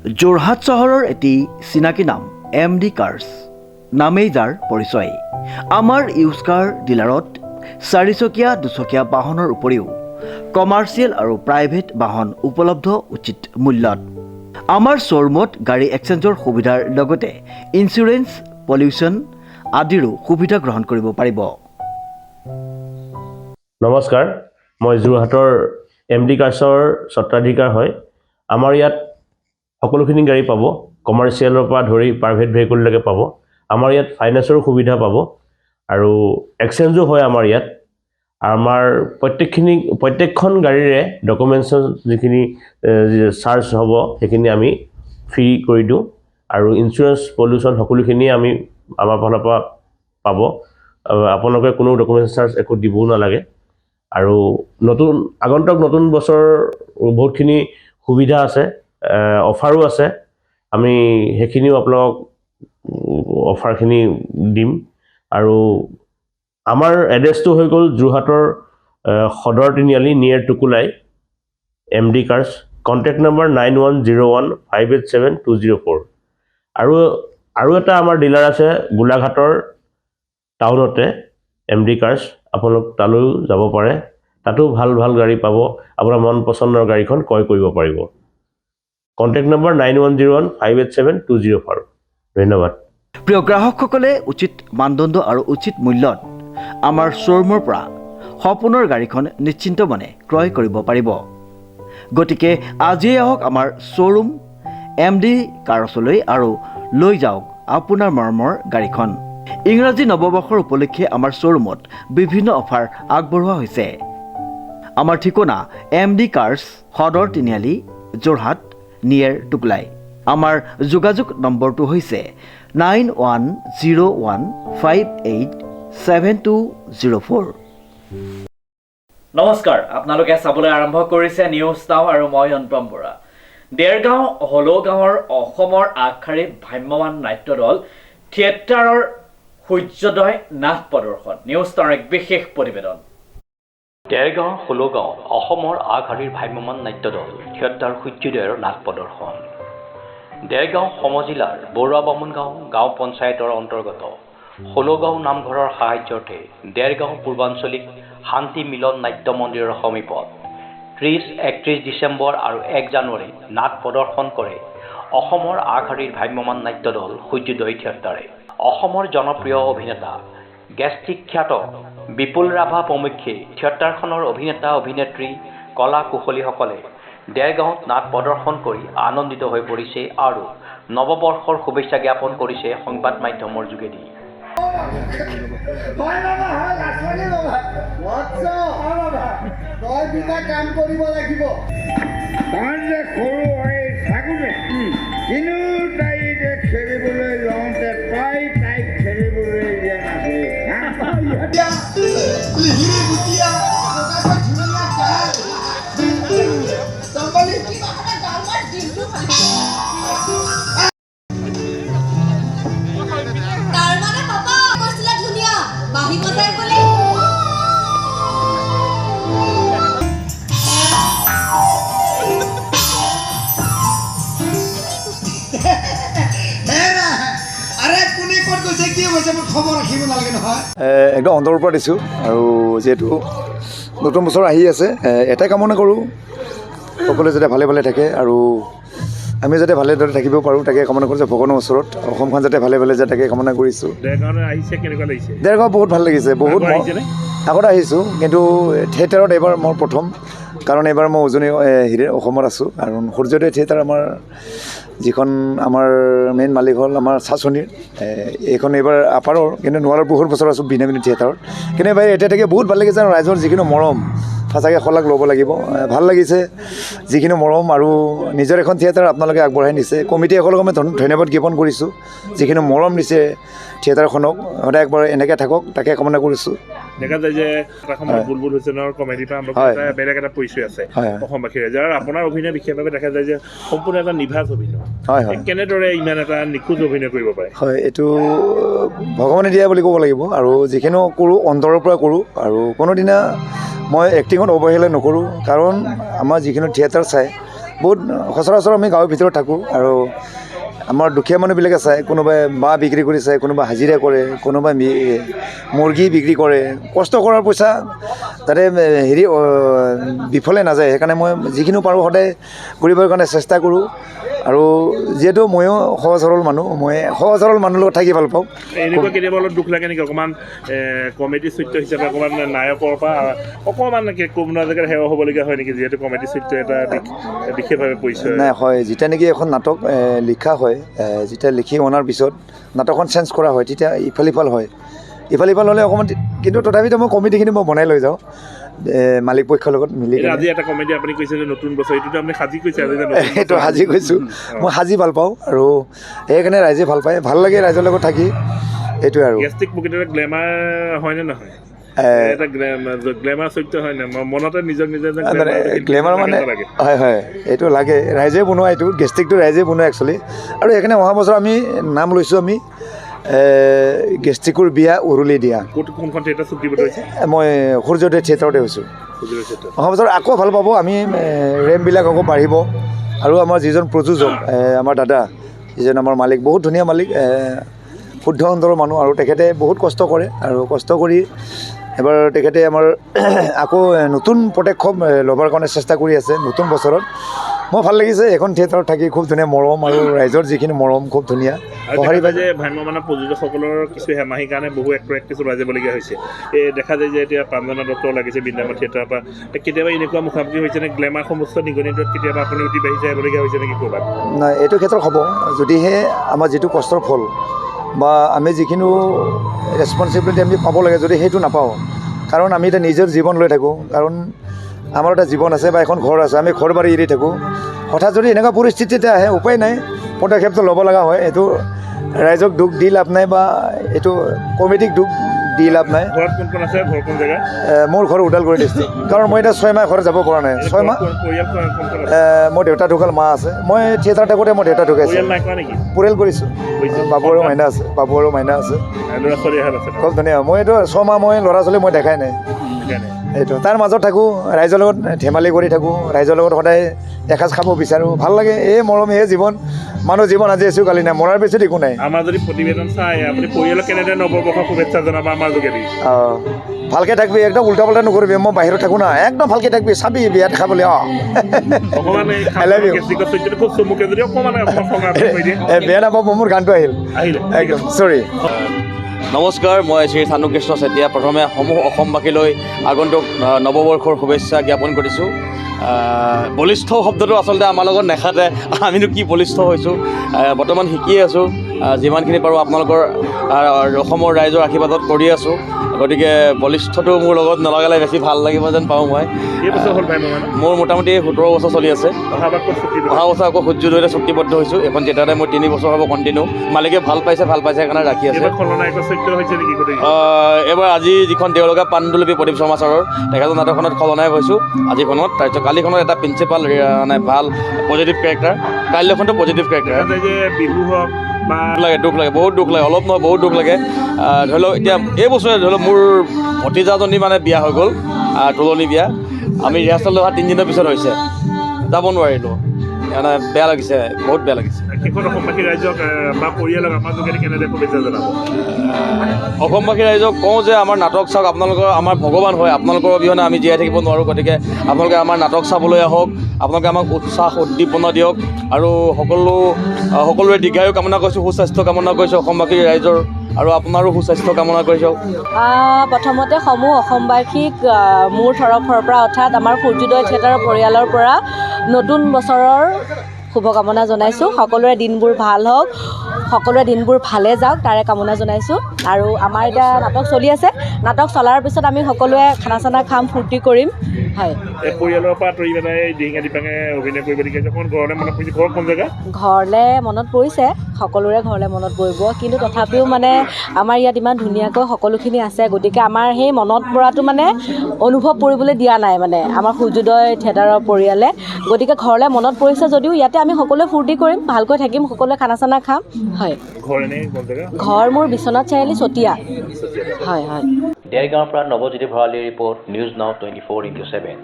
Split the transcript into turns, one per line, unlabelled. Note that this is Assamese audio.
যোৰহাট চহৰৰ এটি চিনাকি নাম MD কাৰ্ছ নামেই যাৰ পৰিচয়। আমাৰ ইউজ কাৰ ডিলাৰত 4চকীয়া 2চকীয়া বাহনৰ উপৰিও কমাৰ্চিয়েল আৰু প্ৰাইভেট বাহন উপলব্ধ উচিত মূল্যত। আমাৰ শ্ব'ৰুমত গাড়ী এক্সচেঞ্জৰ সুবিধাৰ লগতে ইঞ্চুৰেঞ্চ, পলিউশ্যন আদিৰো সুবিধা গ্ৰহণ কৰিব পাৰিব।
নমস্কাৰ, মই যোৰহাটৰ MD কাৰ্ছৰ স্বত্বাধিকাৰ হয়। আমাৰ ইয়াত সকলোখিনি গাড়ী পাব, কমাৰ্চিয়েলৰ পৰা ধৰি প্ৰাইভেট ভেহিকুললৈকে পাব। আমাৰ ইয়াত ফাইনেন্সৰো সুবিধা পাব আৰু এক্সচেঞ্জো হয় আমাৰ ইয়াত। আমাৰ প্ৰত্যেকখন গাড়ীৰে ডকুমেণ্টছৰ যিখিনি চাৰ্জ হ'ব সেইখিনি আমি ফ্ৰী কৰি দিওঁ আৰু ইঞ্চুৰেঞ্চ, পলিউশ্যন সকলোখিনিয়ে আমি আমাৰ ফালৰ পৰা পাব। আপোনালোকে কোনো ডকুমেণ্টছ চাৰ্জ একো দিবও নালাগে। আৰু আগন্তুক নতুন বছৰ বহুতখিনি সুবিধা আছে, অফাৰো আছে। আমি সেইখিনিও আপোনালোকক অফাৰখিনি দিম। আৰু আমাৰ এড্ৰেছটো হৈ গ'ল যোৰহাটৰ সদৰ তিনিআলি নিয়েৰ টুকুলাই, MD কাৰ্ছ। Contact number 9101587204। আৰু এটা আমাৰ ডিলাৰ আছে গোলাঘাটৰ টাউনতে, MD কাৰ্ছ। আপোনালোক তালৈও যাব পাৰে, তাতো ভাল গাড়ী পাব। আপোনাৰ মন পচন্দৰ গাড়ীখন ক্ৰয় কৰিব পাৰিব। Contact number 9101587204। ধন্যবাদ।
প্ৰিয় গ্ৰাহকসকলে উচিত মানদণ্ড আৰু উচিত মূল্যত আমাৰ শ্ব'ৰুমৰ পৰা সপোনৰ গাড়ীখন নিশ্চিন্ত মনে ক্ৰয় কৰিব পাৰিব। গতিকে আজিয়ে আহক আমাৰ শ্ব'ৰুম MD কাৰ্ছলৈ আৰু লৈ যাওক আপোনাৰ মৰমৰ গাড়ীখন। ইংৰাজী নৱবৰ্ষৰ উপলক্ষে আমাৰ শ্ব'ৰুমত বিভিন্ন অফাৰ আগবঢ়োৱা হৈছে। আমাৰ ঠিকনা MD কাৰ্ছ, সদৰ তিনিআলি, যোৰহাট, নিয়েৰ টুকুলাই। আমাৰ যোগাযোগ নম্বৰটো হৈছে 9101587204।
নমস্কাৰ, আপোনালোকে চাবলৈ আৰম্ভ কৰিছে নিউজ নাও আৰু মই অনুপম বৰা। দেৰগাঁও হলৌগাঁৱৰ অসমৰ আগশাৰীৰ ভ্ৰাম্যমাণ নাট্য দল থিয়েটাৰৰ সূৰ্যোদয় নাট প্ৰদৰ্শন। নিউজ নাওৰ এক বিশেষ প্ৰতিবেদন।
দেৰগাঁও হলৌগাঁও অসমৰ আগশাৰীৰ ভ্ৰাম্যমাণ নাট্য দল থিয়েটাৰ সূৰ্যোদয়ৰ নাট প্ৰদৰ্শন। দেৰগাঁও সমজিলাৰ বৰুৱা বামুণগাঁও গাঁও পঞ্চায়তৰ অন্তৰ্গত হলৌগাঁও নামঘৰৰ সাহায্যাৰ্থে দেৰগাঁও পূৰ্বাঞ্চলিক শান্তি মিলন নাট্য মন্দিৰৰ সমীপত 30-31 ডিচেম্বৰ আৰু 1 জানুৱাৰী নাট প্ৰদৰ্শন কৰে অসমৰ আগশাৰীৰ ভ্ৰাম্যমাণ নাট্য দল সূৰ্যোদয় থিয়েটাৰে। অসমৰ জনপ্ৰিয় অভিনেতা গেষ্টিক খ্যাত বিপুল ৰাভা প্ৰমুখ্যে থিয়েটাৰখনৰ অভিনেতা, অভিনেত্ৰী, কলা কুশলীসকলে দেৰগাঁৱত নাট প্ৰদৰ্শন কৰি আনন্দিত হৈ পৰিছে আৰু নৱবৰ্ষৰ শুভেচ্ছা জ্ঞাপন কৰিছে সংবাদ মাধ্যমৰ যোগেদি।
একদম অন্তৰৰ পৰা দিছোঁ। আৰু যিহেতু নতুন বছৰ আহি আছে, এটাই কামনা কৰোঁ সকলোৱে যাতে ভালে থাকে আৰু আমি যাতে ভালে দৰে থাকিব পাৰোঁ, তাকে কামনা কৰিছোঁ ভগৱানৰ ওচৰত। অসমখন যাতে ভালে যায় তাকে কামনা কৰিছোঁ। দেৰগাঁও বহুত ভাল লাগিছে, বহুত আগতে আহিছোঁ, কিন্তু থিয়েটাৰত এইবাৰ মোৰ প্ৰথম। কাৰণ এইবাৰ মই উজনি অসমত আছোঁ। আৰু সূৰ্যোদয় থিয়েটাৰ যিখন আমাৰ মেইন মালিক হ'ল আমাৰ চাচনিৰ, এইখন এইবাৰ আপাৰৰ, কিন্তু নোৱাৰৰ বহুত বছৰ আছোঁ বিনামিনি থিয়েটাৰত। কিন্তু এইবাৰ এতিয়া থাকে বহুত ভাল লাগিছে। আৰু ৰাইজৰ যিখিনি মৰম সঁচাকৈ শলাগ ল'ব লাগিব, ভাল লাগিছে যিখিনি মৰম। আৰু নিজৰ এখন থিয়েটাৰ আপোনালোকে আগবঢ়াই নিছে, কমিটিসকলক মই ধন্যবাদ জ্ঞাপন কৰিছোঁ। যিখিনি মৰম দিছে থিয়েটাৰখনক, সদায় একবাৰ এনেকৈ থাকক তাকে কামনা কৰিছোঁ।
দেখা যায় যে এটা সময়ত বুলবুল হুছেইনৰ কমেডীৰ পৰা বেলেগ এটা পৰিচয় আছে অসমবাসীৰ ৰাইজৰ। আৰু আপোনাৰ অভিনয় বিশেষভাৱে দেখা যায় যে সম্পূৰ্ণ এটা নিভাঁজ অভিনয়। কেনেদৰে ইমান এটা নিখুঁত অভিনয় কৰিব পাৰে?
হয়, এইটো ভগৱানে দিয়া বুলি ক'ব লাগিব। আৰু যিখিনি কৰোঁ অন্তৰৰ পৰা কৰোঁ, আৰু কোনোদিনা মই এক্টিঙত অৱহেলা নকৰোঁ। কাৰণ আমাৰ যিখিনি থিয়েটাৰ চাই বহুত সচৰাচৰ আমি গাঁৱৰ ভিতৰত থাকোঁ আৰু আমাৰ দুখীয়া মানুহবিলাকে চায়, কোনোবাই বাঁহ বিক্ৰী কৰি চায়, কোনোবাই হাজিৰা কৰে, কোনোবাই মুৰ্গী বিক্ৰী কৰে, কষ্ট কৰাৰ পইচা যাতে বিফলে নাযায় সেইকাৰণে মই যিখিনি পাৰোঁ সদায় কৰিবৰ কাৰণে চেষ্টা কৰোঁ। আৰু যিহেতু ময়ো সহজ সৰল মানুহ, মই সহজ সৰল মানুহৰ লগত থাকি ভাল পাওঁ।
এনেকুৱা কেতিয়াবা অলপ দুখ লাগে নেকি অকণমান কমেডি চৰিত্ৰ হিচাপে অকণমান নায়কৰ পৰা অকণমান কোনোবা জেগাত সেৱা হ'বলগীয়া হয় নেকি, যিহেতু কমেডি চৰিত্ৰ এটা বিশেষভাৱে পৰিচয়?
নাই, হয়, যেতিয়া নেকি এখন নাটক লিখা হয়, যেতিয়া লিখি অনাৰ পিছত নাটকখন চেঞ্জ কৰা হয় তেতিয়া ইফাল সিফাল হয়, ইফাল সিফাল হ'লে অকণমান, কিন্তু তথাপিতো মই কমেডিখিনি মই বনাই লৈ যাওঁ মালিক পক্ষৰ লগত মিলি।
আজি এটা কমেডি আপুনি কৈছে যে নতুন বছৰ, এইটোতো আপুনি সাজি কৈছে?
সেইটো সাজি কৈছোঁ, মই সাজি ভাল পাওঁ আৰু সেইকাৰণে ৰাইজে ভাল পায়, ভাল লাগে ৰাইজৰ লগত থাকি, এইটোৱে আৰু।
গেষ্টিক প্ৰকৃততে গ্লেমাৰ হয়নে নহয়? এটা গ্লেমাৰ চৰিত্ৰ হয় নে? মনতে নিজক নিজে
গ্লেমাৰ মানে হয় হয়, এইটো লাগে, ৰাইজে বনোৱা, এইটো গেষ্টিকটো ৰাইজে বনোৱা একচুৱেলি। আৰু সেইকাৰণে অহা বছৰ আমি নাম লৈছোঁ আমি গেষ্টিকৰ বিয়া উৰুলি দিয়া।
কোনখন থিয়েটাৰ চুক্তিবদ্ধ হৈছে? মই
সূৰ্যোদয় থিয়েটাৰতে হৈছোঁ। অহা বছৰ আকৌ ভাল পাব, আমি ৰেম্পবিলাক আকৌ বাঢ়িব। আৰু আমাৰ যিজন প্ৰযোজক আমাৰ দাদা, যিজন আমাৰ মালিক, বহুত ধুনীয়া মালিক, শুদ্ধ অন্তৰৰ মানুহ, আৰু তেখেতে বহুত কষ্ট কৰে আৰু কষ্ট কৰি এবাৰ তেখেতে আমাৰ আকৌ নতুন পদক্ষেপ ল'বৰ কাৰণে চেষ্টা কৰি আছে নতুন বছৰত। মোৰ ভাল লাগিছে এখন থিয়েটাৰত থাকি, খুব ধুনীয়া মৰম আৰু ৰাইজৰ যিখিনি মৰম খুব ধুনীয়া।
যে ভ্ৰাম্যমাণ প্ৰযোজকসকলৰ কিছু হেমাহিৰ কাৰণে বহু এক্টৰ এক্ট্ৰেছ ওলাই যাবলগীয়া হৈছে। দেখা যায় যে এতিয়া প্ৰাঞ্জনা ডক্টৰ লাগিছে বৃন্দাবন থিয়েটাৰৰ পৰা, কেতিয়াবা এনেকুৱা মুখামুখি হৈছে নে গ্লেমাৰ সমস্ত নিগনিটোত কেতিয়াবা আপুনি উঠি বাঢ়ি যাবলগীয়া হৈছে নেকি ক'ৰবাত?
নাই, এইটো ক্ষেত্ৰত হ'ব যদিহে আমাৰ যিটো কষ্টৰ ফল বা আমি যিখিনি ৰেচপনচিবিলিটি আমি পাব লাগে, যদি সেইটো নাপাওঁ, কাৰণ আমি এতিয়া নিজৰ জীৱন লৈ থাকোঁ, কাৰণ আমাৰ এটা জীৱন আছে বা এখন ঘৰ আছে, আমি ঘৰ বাৰী এৰি থাকোঁ। হঠাৎ যদি এনেকুৱা পৰিস্থিতিতে আহে, উপায় নাই, পদক্ষেপটো ল'ব লগা হয়। এইটো ৰাইজক দুখ দি লাভ নাই বা এইটো কমিটিক দুখ দি লাভ নাই।
ঘৰত কোন কোন আছে? ঘৰ কোন জেগা?
মোৰ ঘৰ ওদালগুৰি ডিষ্ট্ৰিক্ট, কাৰণ মই এতিয়া 6 মাহ ঘৰত যাব পৰা নাই। 6 মাহ মোৰ দেউতা ঢুকাল, মা আছে। মই থিয়েটাৰ থাকোঁতে মোৰ দেউতা ঢুকাইছে। পৰিয়াল কৰিছোঁ, বাবু আৰু মাইনা আছে, খুব ধুনীয়া। মই এইটো 6 মাহ মই ল'ৰা ছোৱালী মই দেখাই নাই। এইটো তাৰ মাজত থাকোঁ, ৰাইজৰ লগত ধেমালি কৰি থাকোঁ, ৰাইজৰ লগত সদায় এসাঁজ খাব বিচাৰোঁ, ভাল লাগে। এই মৰম, এই জীৱন, মানুহ জীৱন আজি আছোঁ কালি নাই, মৰাৰ পিছত একো নাই।
আমাৰ যদি প্ৰতিবেদন চাই আপুনি পৰিয়ালক কেনেদৰে নৱবৰ্ষৰ শুভেচ্ছা জনাব আমাৰ যোগেদি?
ভালকৈ থাকবি, একদম উল্টা পাল্টা নকৰিবি। মই বাহিৰত থাকোঁ না, একদম ভালকৈ থাকবি, চাবি বিয়াত খাবলৈ। বেয়া নাপাব, মোৰ গানটো আহিল একদম, চৰি।
নমস্কাৰ, মই শ্ৰী চানুকৃষ্ণ চেতিয়া। প্ৰথমে সমূহ অসমবাসীলৈ আগন্তুক নৱবৰ্ষৰ শুভেচ্ছা জ্ঞাপন কৰিছোঁ। বলিষ্ঠ শব্দটো আচলতে আমাৰ লগত নেখাতে, আমিনো কি বলিষ্ঠ হৈছোঁ, বৰ্তমান শিকি আছোঁ। যিমানখিনি পাৰোঁ আপোনালোকৰ অসমৰ ৰাইজৰ আশীৰ্বাদত কৰি আছোঁ। গতিকে বলিষ্ঠটো মোৰ লগত নলগালে বেছি ভাল লাগিব যেন পাওঁ মই। মোৰ মোটামুটি 17 বছৰ চলি আছে। অহা বছৰ আকৌ সূৰ্যোদয়তে চুক্তিবদ্ধ হৈছোঁ। এখন থিয়েটাৰতে মই 3 বছৰ হ'ব কণ্টিনিউ। মালিকে ভাল পাইছে সেইকাৰণে ৰাখি আছে। এইবাৰ আজি যিখন দেওলগা পাণ্ডুলিপি প্ৰদীপ শৰ্মা ছাৰৰ, তেখেতৰ নাটকখনত খলনায়ক হৈছোঁ আজিখনত। তাৰপিছত কালিখনত এটা প্ৰিন্সিপাল, মানে ভাল পজিটিভ কেৰেক্টাৰ, কাইলৈখনটো পজিটিভ কেৰেক্টাৰ। দুখ লাগে, বহুত দুখ লাগে, অলপ নহয় বহুত দুখ লাগে। ধৰি লওক এতিয়া এই বছৰে ধৰি লওক মোৰ ভতিজাজনী মানে বিয়া হৈ গ'ল, তোলনি বিয়া। আমি ৰিহাৰ্চেল অহা 3 দিনৰ পিছত হৈছে, যাব নোৱাৰিলোঁ, মানে বেয়া লাগিছে, বহুত বেয়া লাগিছে। অসমবাসী ৰাইজক কওঁ যে আমাৰ নাটক চাওক, আপোনালোকৰ আমাৰ ভগৱান হয়, আপোনালোকৰ অবিহনে আমি জীয়াই থাকিব নোৱাৰোঁ। গতিকে আপোনালোকে আমাৰ নাটক চাবলৈ আহক, আপোনালোকে আমাক উৎসাহ উদ্দীপনা দিয়ক, আৰু সকলোৰে দীৰ্ঘায়ু কামনা কৰিছোঁ, সুস্বাস্থ্য কামনা কৰিছোঁ অসমবাসী ৰাইজৰ, আৰু আপোনাৰো সুস্বাস্থ্য কামনা কৰিছোঁ।
প্ৰথমতে সমূহ অসমবাসীক মোৰ তৰফৰ পৰা, অৰ্থাৎ আমাৰ সূৰ্যোদয় থিয়েটাৰৰ পৰিয়ালৰ পৰা নতুন বছৰৰ শুভকামনা জনাইছোঁ। সকলোৰে দিনবোৰ ভাল হওক, সকলোৰে দিনবোৰ ভালে যাওক, তাৰে কামনা জনাইছোঁ। আৰু আমাৰ এতিয়া নাটক চলি আছে, নাটক চলাৰ পিছত আমি সকলোৱে খানা চানা খাম, ফূৰ্তি কৰিম। হয়,
পৰিয়ালৰ পৰা আঁতৰি পেলাই দিহিঙা দিপাঙে অভিনয় কৰিব দিছে, ঘৰলৈ মনত পৰিছে? ঘৰ কোন জেগা?
ঘৰলৈ মনত পৰিছে, সকলোৰে ঘৰলৈ মনত পৰিব, কিন্তু তথাপিও মানে আমাৰ ইয়াত ইমান ধুনীয়াকৈ সকলোখিনি আছে, গতিকে আমাৰ সেই মনত পৰাটো মানে অনুভৱ কৰিবলৈ দিয়া নাই মানে আমাৰ সূৰ্যোদয় থিয়েটাৰৰ পৰিয়ালে। গতিকে ঘৰলৈ মনত পৰিছে যদিও ইয়াতে আমি সকলোৱে ফূৰ্তি কৰিম, ভালকৈ থাকিম, সকলোৱে খানা চানা খাম। হয়, ঘৰ মোৰ বিশ্বনাথ চাৰিআলি, চতিয়া। হয় হয়।
দেৰগাঁৱৰ পৰা নৱজ্যোতি ভৰালীৰ ৰিপৰ্ট, নিউজ নাও 24/7।